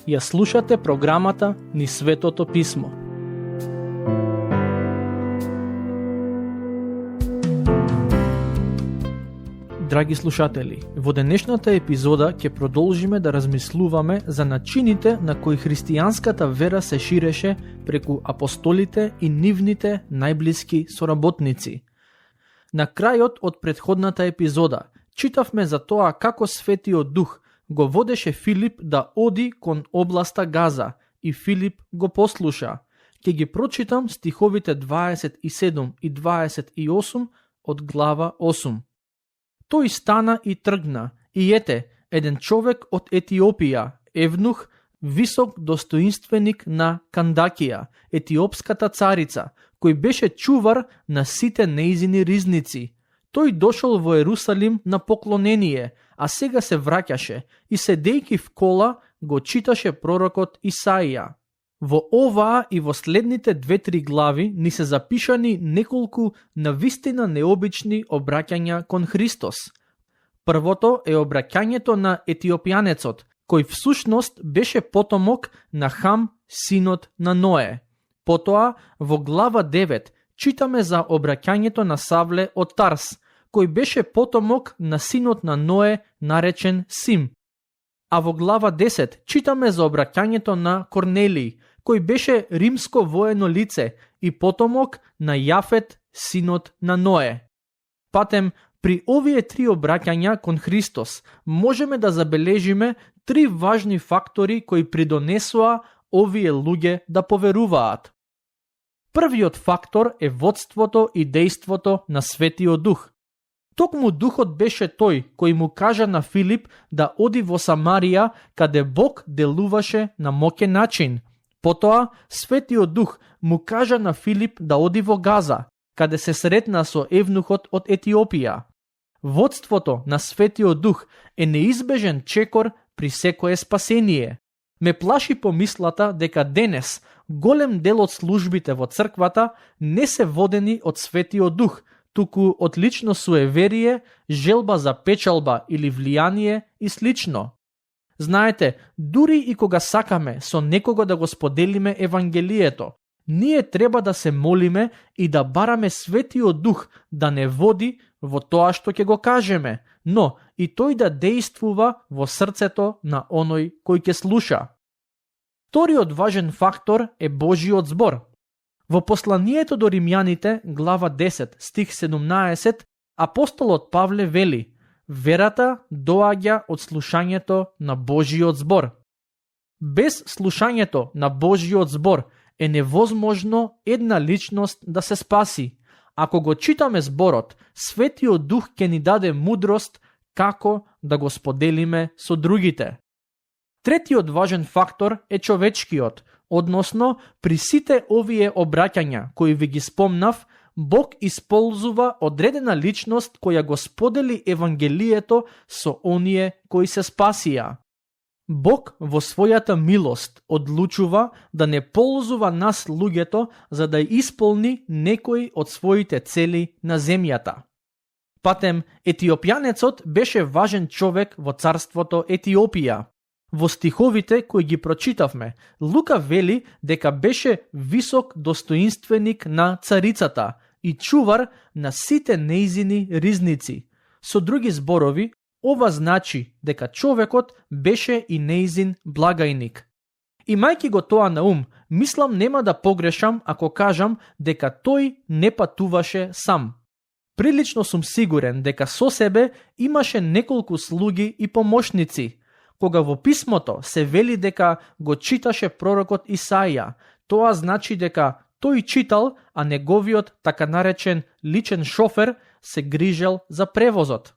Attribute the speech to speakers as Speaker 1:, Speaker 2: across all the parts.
Speaker 1: Ја слушате програмата Низ Светото Писмо. Драги слушатели, во денешната епизода ќе продолжиме да размислуваме за начините на кои христијанската вера се ширеше преку апостолите и нивните најблиски соработници. На крајот од претходната епизода читавме за тоа како Светиот Дух го водеше Филип да оди кон областа Газа и Филип го послуша. Ќе ги прочитам стиховите 27 и 28 од глава 8. Тој стана и тргна, и ете, еден човек од Етиопија, евнух, висок достоинственик на Кандакија, етиопската царица, кој беше чувар на сите неизини ризници. Тој дошол во Ерусалим на поклонение, а сега се враќаше и седејќи в кола го читаше пророкот Исаија. Во оваа и во следните 2-3 глави ни се запишани неколку навистина необични обраќања кон Христос. Првото е обраќањето на етиопјанецот, кој всушност беше потомок на Хам, синот на Ное. Потоа, во глава 9, читаме за обраќањето на Савле од Тарс, кој беше потомок на синот на Ное, наречен Сим. А во глава 10 читаме за обраќањето на Корнелиј, кој беше римско воено лице и потомок на Јафет, синот на Ное. Патем, при овие 3 обраќања кон Христос можеме да забележиме 3 важни фактори кои придонесоа овие луѓе да поверуваат. Првиот фактор е водството и дејството на Светиот Дух. Токму Духот беше тој кој му кажа на Филип да оди во Самарија, каде Бог делуваше на моќен начин. Потоа, Светиот Дух му кажа на Филип да оди во Газа, каде се сретна со евнухот од Етиопија. Водството на Светиот Дух е неизбежен чекор при секое спасение. Ме плаши помислата дека денес голем дел од службите во црквата не се водени од Светиот Дух, туку од лично суеверие, желба за печалба или влијание и слично. Знаете, дури и кога сакаме со некого да го споделиме Евангелието, ние треба да се молиме и да бараме Светиот Дух да не води во тоа што ќе го кажеме, но и тој да дејствува во срцето на оној кој ќе слуша. Вториот важен фактор е Божиот збор. Во посланието до римјаните, глава 10, стих 17, апостолот Павле вели: верата доаѓа од слушањето на Божиот збор. Без слушањето на Божиот збор е невозможно една личност да се спаси. Ако го читаме зборот, Светиот Дух ќе ни даде мудрост како да го споделиме со другите. Третиот важен фактор е човечкиот, односно при сите овие обраќања кои ви ги спомнав, Бог исползува одредена личност која го сподели Евангелието со оние кои се спасија. Бог во својата милост одлучува да не ползува нас луѓето за да исполни некои од своите цели на земјата. Патем, етиопјанецот беше важен човек во царството Етиопија. Во стиховите кои ги прочитавме, Лука вели дека беше висок достоинственик на царицата и чувар на сите неизини ризници. Со други зборови, ова значи дека човекот беше и неизин благајник. Имајќи го тоа на ум, мислам нема да погрешам ако кажам дека тој не патуваше сам. Прилично сум сигурен дека со себе имаше неколку слуги и помошници. Кога во писмото се вели дека го читаше пророкот Исаија, тоа значи дека тој читал, а неговиот така наречен личен шофер се грижел за превозот.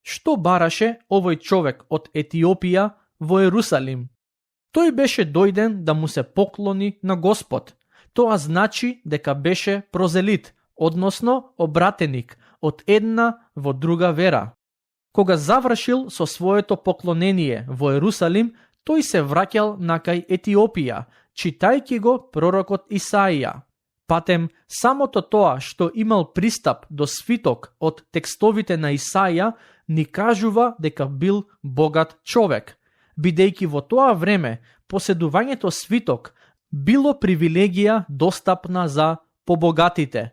Speaker 1: Што бараше овој човек од Етиопија во Ерусалим? Тој беше дојден да му се поклони на Господ. Тоа значи дека беше прозелит, односно обратеник од една во друга вера. Кога завршил со своето поклонение во Ерусалим, тој се враќал накај Етиопија, читајќи го пророкот Исаија. Патем, самото тоа што имал пристап до свиток од текстовите на Исаија, ни кажува дека бил богат човек, бидејќи во тоа време поседувањето свиток било привилегија достапна за побогатите.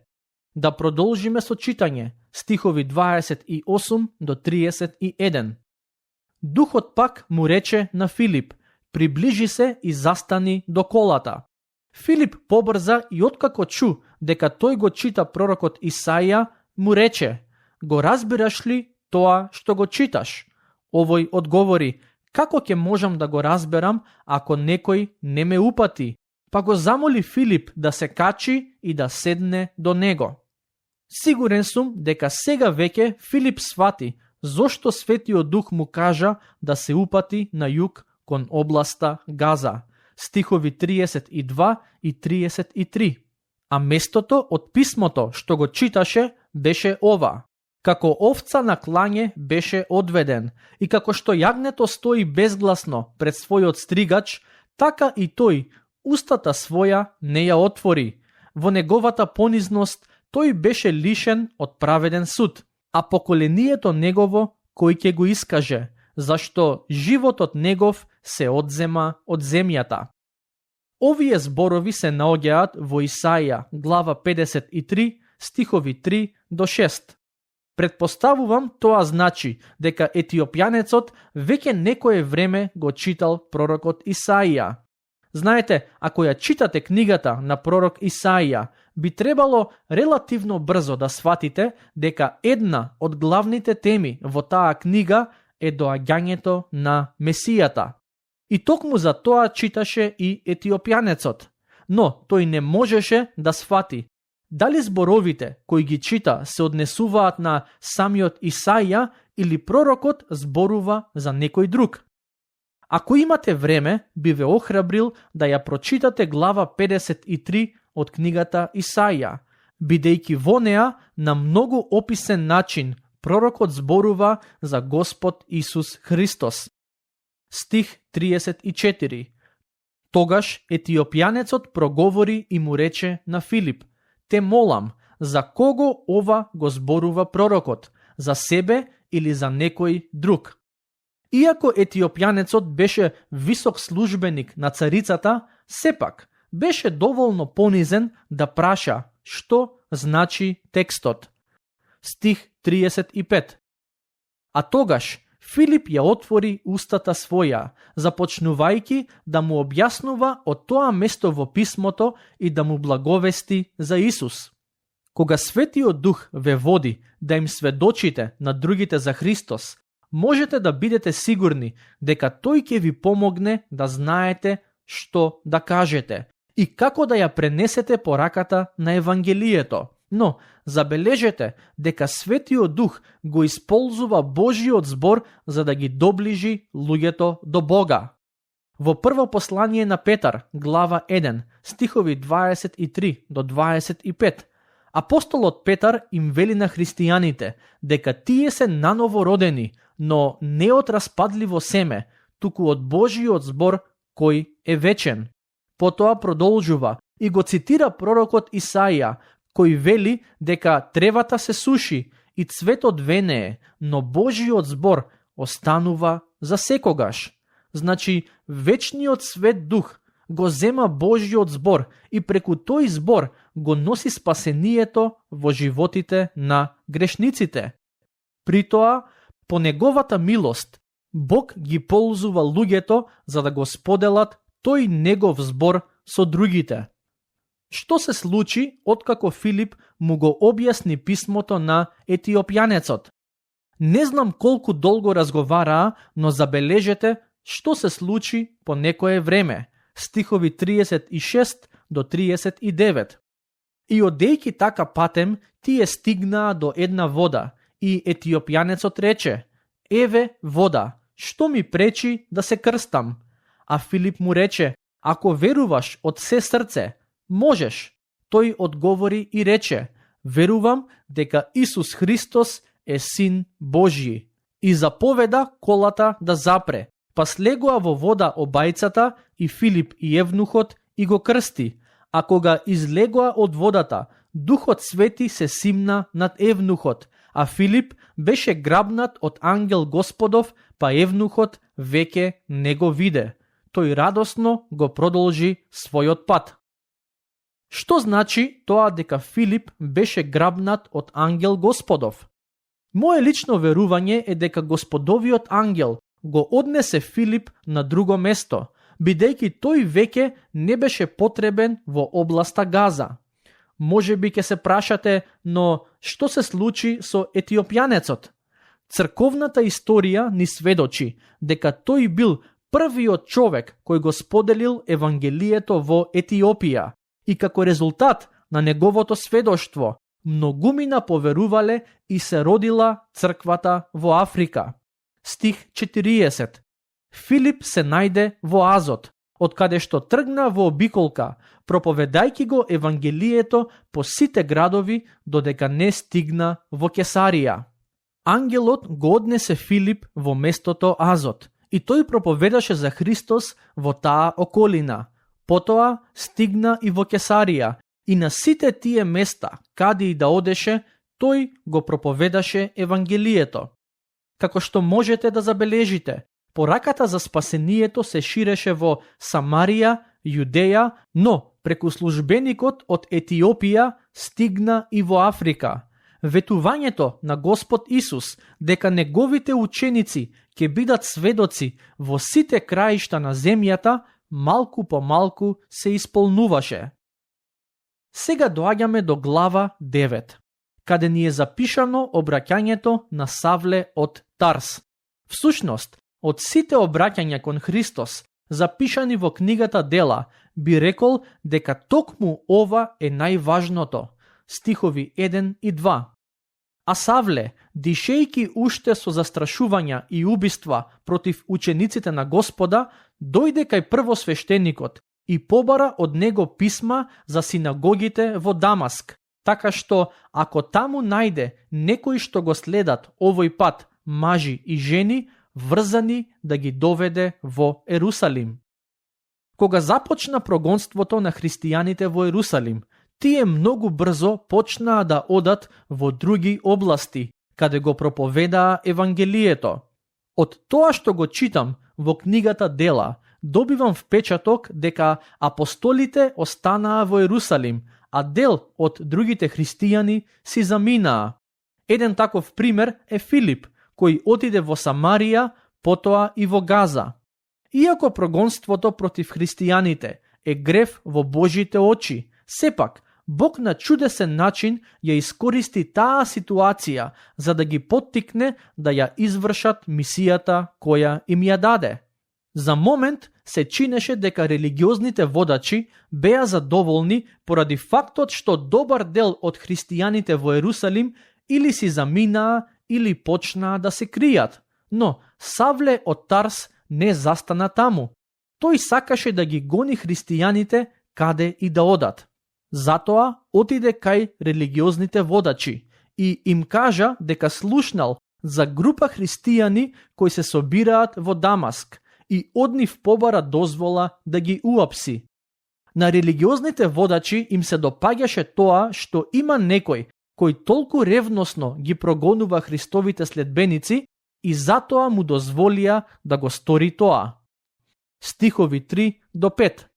Speaker 1: Да продолжиме со читање, стихови 28 до 31. Духот пак му рече на Филип: приближи се и застани до колата. Филип побрза и откако чу дека тој го чита пророкот Исаија, му рече: го разбираш ли тоа што го читаш? Овој одговори: како ќе можам да го разберам ако некој не ме упати? Па го замоли Филип да се качи и да седне до него. Сигурен сум дека сега веќе Филип свати зошто Светиот Дух му кажа да се упати на југ кон областа Газа. Стихови 32 и 33. А местото од писмото што го читаше беше ова: како овца на клање беше одведен, и како што јагнето стои безгласно пред својот стригач, така и тој устата своја не ја отвори. Во неговата понизност тој беше лишен од праведен суд, а поколението негово кој ќе го искаже, зашто животот негов се одзема од земјата. Овие зборови се наоѓаат во Исаија, глава 53, стихови 3 до 6. Предпоставувам тоа значи дека етиопјанецот веќе некое време го читал пророкот Исаија. Знаете, ако ја читате книгата на пророк Исаија, би требало релативно брзо да сватите дека една од главните теми во таа книга е доаѓањето на Месијата. И токму за тоа читаше и етиопјанецот, но тој не можеше да свати дали зборовите кои ги чита се однесуваат на самиот Исаија или пророкот зборува за некој друг. Ако имате време, би ве охрабрил да ја прочитате глава 53 од книгата Исаија, бидејќи во неа на многу описен начин пророкот зборува за Господ Исус Христос. Стих 34. Тогаш етиопјанецот проговори и му рече на Филип: те молам, за кого ова го зборува пророкот, за себе или за некој друг? Иако етиопјанецот беше висок службеник на царицата, сепак беше доволно понизен да праша што значи текстот. Стих 35. А тогаш Филип ја отвори устата своја, започнувајќи да му објаснува од тоа место во писмото и да му благовести за Исус. Кога Светиот Дух ве води да им сведочите на другите за Христос, можете да бидете сигурни дека тој ќе ви помогне да знаете што да кажете и како да ја пренесете пораката на Евангелието. Но забележете дека Светиот Дух го исползува Божиот збор за да ги доближи луѓето до Бога. Во прво послание на Петар, глава 1, стихови 23 до 25, апостолот Петар им вели на христијаните дека тие се наново родени, но не од распадливо семе, туку од Божиот збор кој е вечен. Потоа продолжува и го цитира пророкот Исаија, кој вели дека тревата се суши и цветот венее, но Божиот збор останува за секогаш. Значи, вечниот свет дух го зема Божиот збор и преку тој збор го носи спасението во животите на грешниците. При тоа, по неговата милост, Бог ги ползува луѓето за да го споделат тој негов збор со другите. Што се случи откако Филип му го објасни писмото на етиопјанецот? Не знам колку долго разговараа, но забележете што се случи по некое време. Стихови 36 до 39. И одејќи така патем, тие стигнаа до една вода, и етиопјанецот рече: еве вода, што ми пречи да се крстам? А Филип му рече: ако веруваш од се срце, можеш. Тој одговори и рече: верувам дека Исус Христос е Син Божји. И заповеда колата да запре, па слегоа во вода обајцата и Филип и евнухот и го крсти, А кога излегоа од водата, Духот Свети се симна над евнухот, а Филип беше грабнат од ангел Господов, па евнухот веќе не го виде. Тој радосно го продолжи својот пат. Што значи тоа дека Филип беше грабнат од ангел Господов? Мое лично верување е дека Господовиот ангел го однесе Филип на друго место, бидејќи тој веќе не беше потребен во областа Газа. Може би ќе се прашате, но што се случи со етиопјанецот? Црковната историја ни сведочи дека тој бил првиот човек кој го споделил Евангелието во Етиопија и како резултат на неговото сведоштво многумина поверувале и се родила црквата во Африка. Стих 40. Филип се најде во Азот, од каде што тргна во обиколка, проповедајќи го Евангелието по сите градови, додека не стигна во Кесарија. Ангелот го однесе Филип во местото Азот и тој проповедаше за Христос во таа околина. Потоа стигна и во Кесарија и на сите тие места, каде и да одеше, тој го проповедаше Евангелието. Како што можете да забележите, пораката за спасението се ширеше во Самарија, Јудеја, но преку службеникот од Етиопија стигна и во Африка. Ветувањето на Господ Исус дека неговите ученици ќе бидат сведоци во сите краишта на земјата, малку по малку се исполнуваше. Сега доаѓаме до глава 9, каде ни е запишано обраќањето на Савле од Тарс. Всушност, од сите обраќања кон Христос, запишани во книгата Дела, би рекол дека токму ова е најважното. Стихови 1 и 2. А Савле, дишејки уште со застрашувања и убиства против учениците на Господа, дојде кај првосвештеникот и побара од него писма за синагогите во Дамаск, така што ако таму најде некои што го следат овој пат, мажи и жени, врзани да ги доведе во Ерусалим. Кога започна прогонството на христијаните во Ерусалим, тие многу брзо почнаа да одат во други области, каде го проповедаа Евангелието. Од тоа што го читам во книгата Дела, добивам впечаток дека апостолите останаа во Ерусалим, а дел од другите христијани си заминаа. Еден таков пример е Филип, кој отиде во Самарија, потоа и во Газа. Иако прогонството против христијаните е грев во Божите очи, сепак Бог на чудесен начин ја искористи таа ситуација за да ги поттикне да ја извршат мисијата која им ја даде. За момент се чинеше дека религиозните водачи беа задоволни поради фактот што добар дел од христијаните во Ерусалим или си заминаа или почнаа да се кријат. Но Савле од Тарс не застана таму. Тој сакаше да ги гони христијаните каде и да одат. Затоа отиде кај религиозните водачи и им кажа дека слушнал за група христијани кои се собираат во Дамаск и од нив побара дозвола да ги уапси. На религиозните водачи им се допаѓаше тоа што има некој кој толку ревносно ги прогонува Христовите следбеници и затоа му дозволија да го стори тоа. Стихови 3 до 5.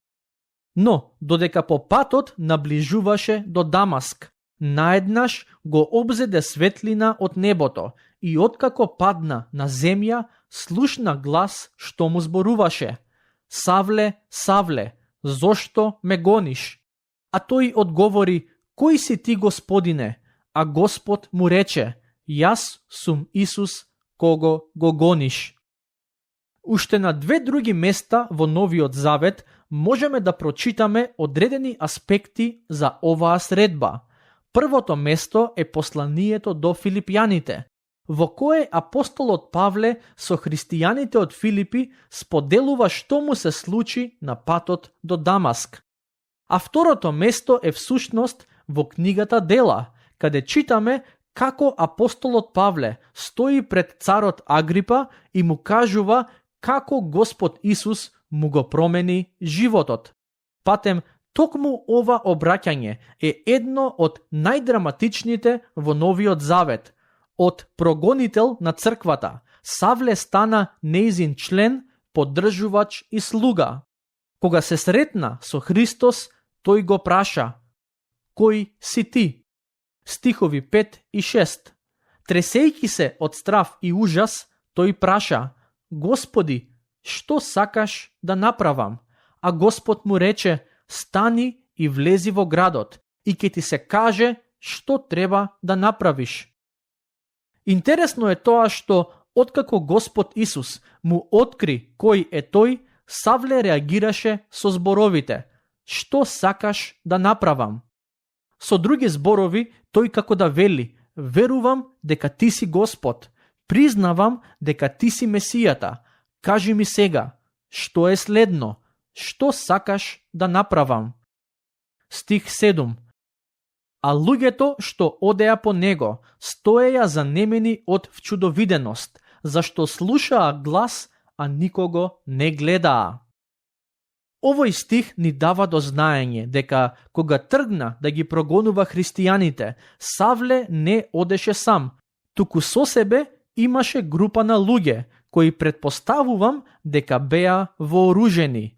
Speaker 1: Но, додека по патот наближуваше до Дамаск, наеднаш го обзеде светлина од небото и откако падна на земја, слушна глас што му зборуваше: Савле, Савле, зошто ме гониш? А тој одговори: Кој си ти, Господине? А Господ му рече: Јас сум Исус, кого го гониш. Уште на две други места во Новиот Завет можеме да прочитаме одредени аспекти за оваа средба. Првото место е посланието до филипјаните, во кое апостолот Павле со христијаните од Филипи споделува што му се случи на патот до Дамаск. А второто место е всушност во книгата Дела, каде читаме како апостолот Павле стои пред царот Агрипа и му кажува како Господ Исус му го промени животот. Патем Токму ова обраќање е едно од најдраматичните во Новиот Завет. Од прогонител на црквата, Савле стана нејзин член, поддржувач и слуга. Кога се сретна со Христос, тој го праша: кој си ти? Стихови 5 и 6. Тресејки се од страв и ужас, тој праша: Господи, што сакаш да направам? А Господ му рече: стани и влези во градот и ќе ти се каже што треба да направиш. Интересно е тоа што откако Господ Исус му откри кој е тој, Савле реагираше со зборовите: што сакаш да направам? Со други зборови, тој како да вели: верувам дека ти си Господ, признавам дека ти си Месијата, кажи ми сега, што е следно, што сакаш да направам? Стих 7. А луѓето што одеа по него, стоеја занемени од вчудовиденост, зашто слушаа глас, а никого не гледаа. Овој стих ни дава до знаење дека кога тргна да ги прогонува христијаните, Савле не одеше сам, туку со себе имаше група на луѓе, кои претпоставувам дека беа вооружени.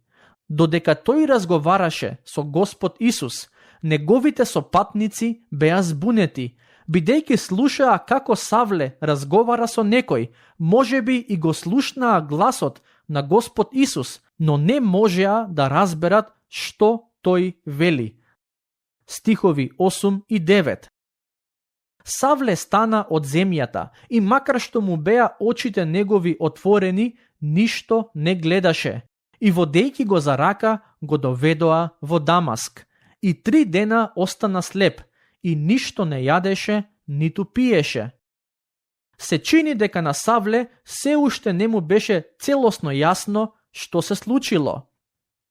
Speaker 1: Додека тој разговараше со Господ Исус, неговите сопатници беа збунети, бидејќи слушаа како Савле разговара со некој, можеби и го слушнаа гласот на Господ Исус, но не можеа да разберат што тој вели. Стихови 8 и 9. Савле стана од земјата и макар што му беа очите негови отворени, ништо не гледаше. И водејќи го за рака, го доведоа во Дамаск. И 3 дена остана слеп и ништо не јадеше, ниту пиеше. Се чини дека на Савле се уште не му беше целосно јасно што се случило.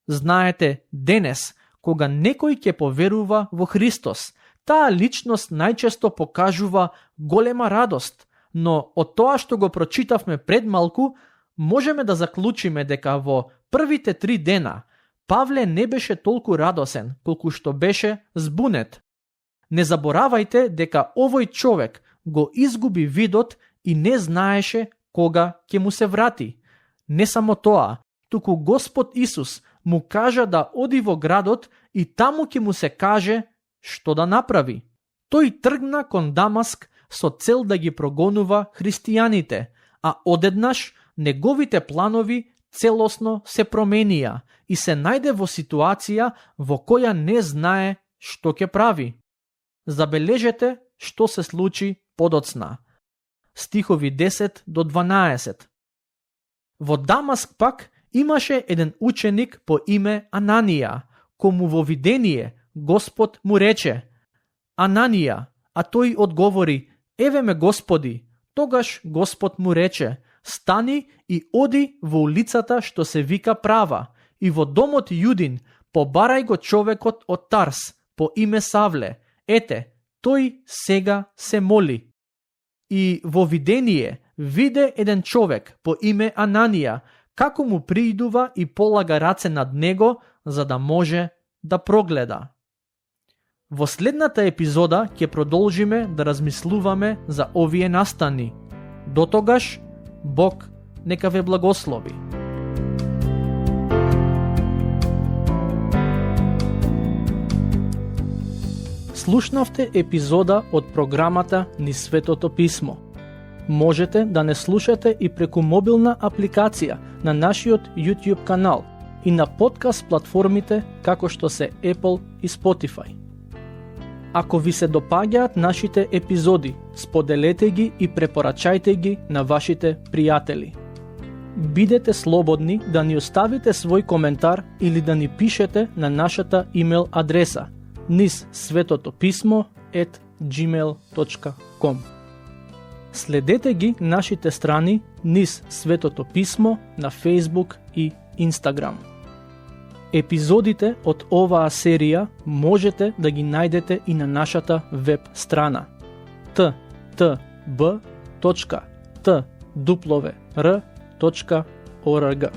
Speaker 1: Знаете, денес, кога некој ќе поверува во Христос, таа личност најчесто покажува голема радост, но од тоа што го прочитавме пред малку, можеме да заклучиме дека во првите 3 дена Павле не беше толку радосен, колку што беше збунет. Не заборавајте дека овој човек го изгуби видот и не знаеше кога ќе му се врати. Не само тоа, туку Господ Исус му кажа да оди во градот и таму ќе му се каже што да направи. Тој тргна кон Дамаск со цел да ги прогонува христијаните, а одеднаш неговите планови целосно се променија и се најде во ситуација во која не знае што ќе прави. Забележете што се случи подоцна. Стихови 10 до 12. Во Дамаск пак имаше еден ученик по име Ананија, кому во видение Господ му рече: Ананија, а тој одговори: еве ме Господи. Тогаш Господ му рече: стани и оди во улицата што се вика Права и во домот Јудин побарај го човекот од Тарс по име Савле. Ете, тој сега се моли. И во видение виде еден човек по име Ананија, како му приидува и полага раце над него, за да може да прогледа. Во следната епизода ќе продолжиме да размислуваме за овие настани. Дотогаш, Бог нека ве благослови. Слушнавте епизода од програмата Низ Светото Писмо. Можете да не слушате и преку мобилна апликација на нашиот YouTube канал и на подкаст платформите како што се Apple и Spotify. Ако ви се допаѓаат нашите епизоди, споделете ги и препорачајте ги на вашите пријатели. Бидете слободни да ни оставите свој коментар или да ни пишете на нашата имейл адреса nizsvetotopисmo@gmail.com. Следете ги нашите страни Низ Светото Писмо на Facebook и Instagram. Епизодите од оваа серија можете да ги најдете и на нашата веб страна ttb.twr.org.